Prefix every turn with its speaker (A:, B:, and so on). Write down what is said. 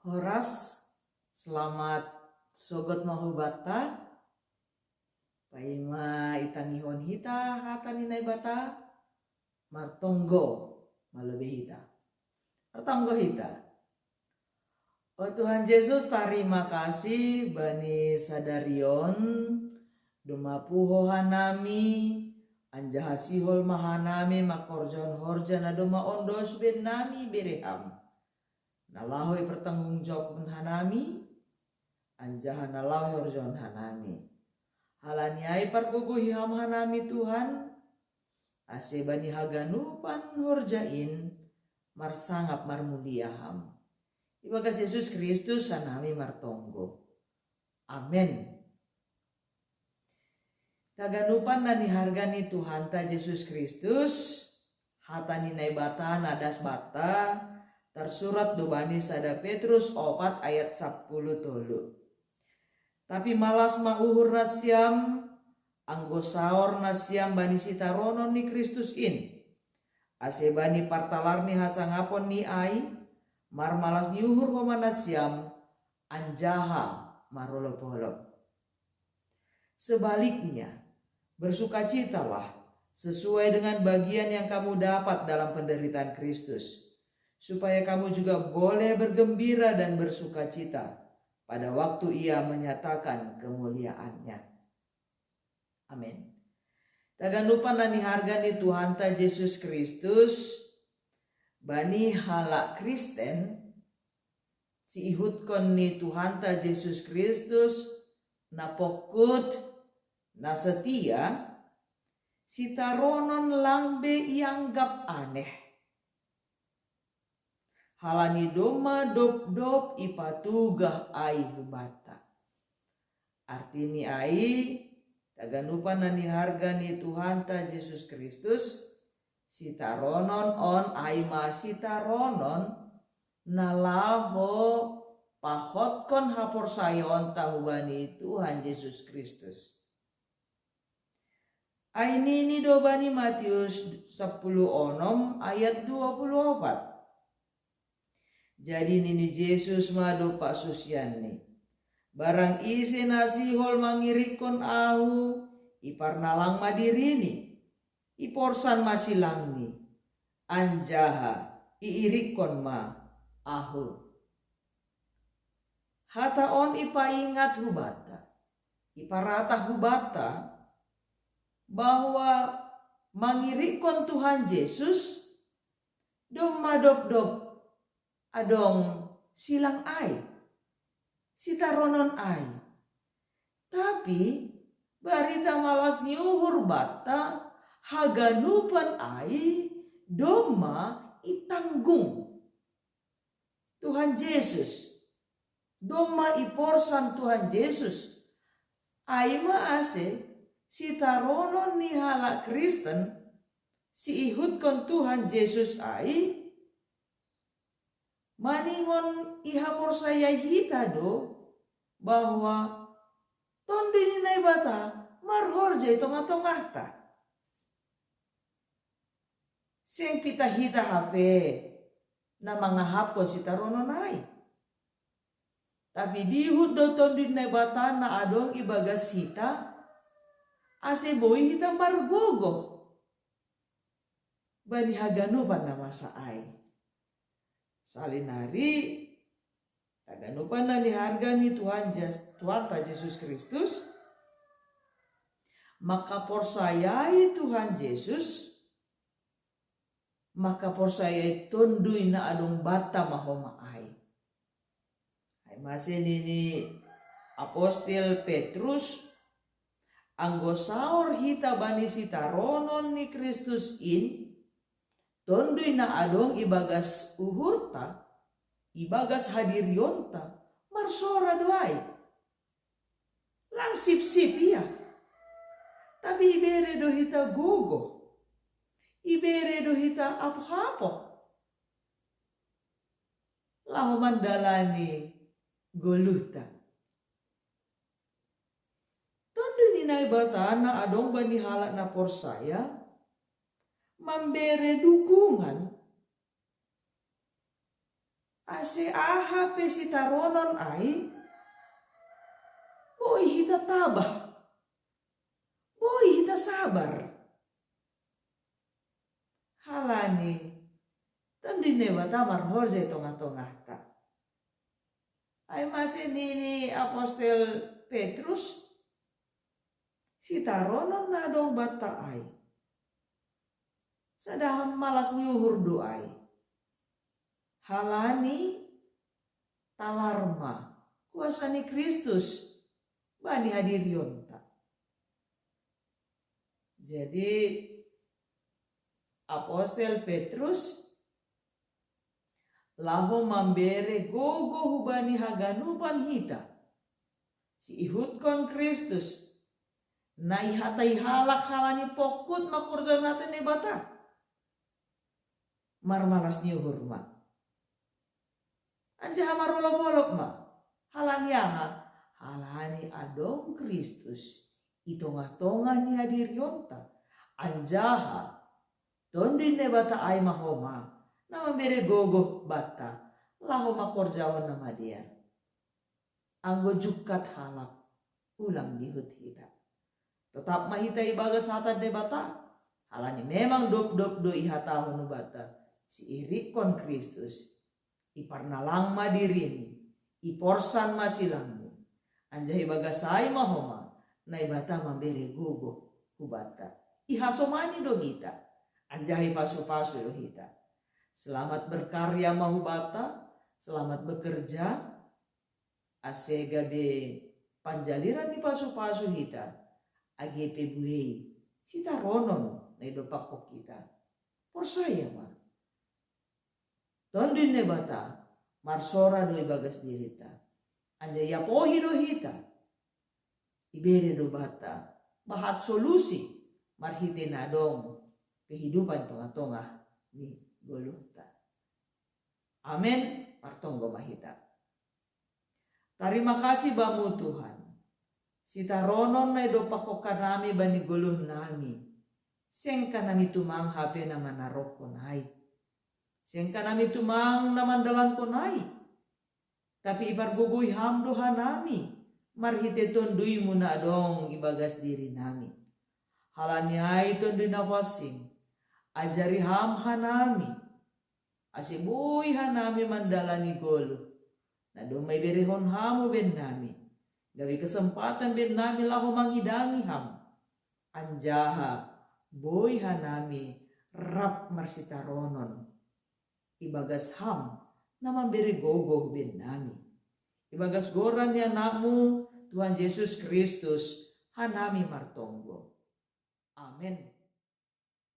A: Horas, selamat sogot mahubata. Paima itangihon hita hatani nai bata. Martonggo malebih hita. Martonggo hita. Oh Tuhan Yesus, terima kasih bani sadarion dumapuho hanami anjahasihol mahanami makorjon horjan adoma ondos ben nami bereham. Nalahoy pertanggung jawab hanami anjahan nalahoy horjon hanami. Halaniai parguguhi ham hanami Tuhan ase bani haganupan horjain marsangap marmulia ham. Ibagas Yesus Kristus sanami martonggo. Amen. Taganupan na nihargani Tuhan ta Yesus Kristus hatani nai bata nadas bata tersurat dobani sada Petrus 4 ayat 10 tolu. Tapi malas mauhur nasyam anggosaor nasyam bani sitaronon ni Kristus in. Ase bani partalarni hasangapon ni ai mar malas niuhur homa nasyam anjaha marolop-holop. Sebaliknya, bersukacitalah sesuai dengan bagian yang kamu dapat dalam penderitaan Kristus, supaya kamu juga boleh bergembira dan bersukacita pada waktu Ia menyatakan kemuliaannya. Amin. Taganupan nani hargani Tuhan ta Yesus Kristus bani halak Kristen si ihudkon ni Tuhan ta Yesus Kristus na pokut na setia si taronon langbe ianggap aneh. Halani doma dop ipatugah ai hubata. Artini ai taganupan nani harga ni Tuhan ta Yesus Kristus si taronon on ai ma si taronon nalaho pahotkon hapor sayon tahubani Tuhan Yesus Kristus. Aini ni dobani Matius 10 onom ayat 24. Jadi nini Yesus mado pak susianni. Barang isi nasihol mangirikon ahu iparnalang madirini. Iporsan masilangni. Anjaha iirikon ma ahu. Hata on ipaingat hubata. Iparata hubata bahwa mangirikon Tuhan Yesus dom madop adong silang ai, sitaronon ai. Tapi barita malas niuhur bata haganupan ai doma itanggung Tuhan Yesus. Doma iporsan Tuhan Yesus. Ai maase si taronon ni halak Kristen si ihudkon Tuhan Yesus ai maningon ihapor saya hita do bahwa tondo ni nai bata marhorja tonga-tonga ta. Sing pita hita hape na mangahapon si taronon ai. Tapi dihud do tondo ni nai bata na adong ibagas hita ase boy hita margogo. Bani haganupan na masa ai. Salinari haganupan na niharga ni Tuhan ta Yesus Kristus. Maka porsayai Tuhan Yesus. Maka porsayai tundui na adong bata mahoma ai. Ay masih ni Apostel Petrus anggosaor hita bani sitaronon ni Kristus in tondui na adong ibagas uhurta ibagas hadirionta marsora doai lang sip-sip iya. Tapi ibere do hita gogo, ibere do hita apa-apa lahu mandalani goluta. Nai bata na adong bani halak na porsaya memberi dukungan ase aha pe sitaronon ai boy hita tabah, boy hita sabar. Halani tamdine bata marhorje tongah-tongah ta. Ai masih nini apostel Petrus sitaronon na dong bata ai. Sadaham malas nyuhur doai. Halani talarma kuasani Kristus bani hadirionta. Jadi apostel Petrus laho mambere gogo hubani haganupan hita. Si ihut kon Kristus. Na ihatai halak halani pokut makurjan hati ne bata. Marmalas nyuhur ma. Anja hamarolok-olok ma. Halani aha. Halani adong Kristus. Itonga-tonga ni hadirionta. Anjaha. Tondin ne bata ay mahoma. Na mambere gogo bata. Laho makurjawan nama dia. Anggo jukat halak. Ulang dihut hita. Tetap mahita ibagas hata de bata. Halani memang dop-dop do ihatahon bata. Si irikon Kristus. Iparnalang madirini. Iporsan masilangmu. Anjahi bagasai mahoma. Na ibata mambere gogo hubata. Ihasomani do hita. Anjahi pasu-pasu do hita. Selamat berkarya mahubata. Selamat bekerja. Asega de panjaliran ni pasu-pasu hita. AGP buhei, sita ronon na idopakok kita. Porsaya ma. Tondin ne bata, marsora do ibagas dirita. Anja yapohi do hita. Ibere do bata, bahat solusi. Marhite na dong kehidupan tongah-tongah ni goluhta. Amen, martonggo mahita. Terima kasih bamu Tuhan. Sita ronon na idopakok kanami bani guluh nami. Sengka nami tumang hape na manarok konai. Sengka nami tumang na mandalan konai. Tapi ibar guguy hamdoha nami. Marhite tondui muna dong ibagas diri nami. Halani ay tondui nawasing. Ajari hamha nami. Asibuy hanami mandalani guluh. Na domay berihon hamu ben nami. Gawi kesempatan ben nami laho mangidami ham. Anjaha boy hanami rap marsita ronon. Ibagas ham na mamberi gogoh ben nami. Ibagas goran ya namu Tuhan Yesus Kristus hanami martonggo. Amen.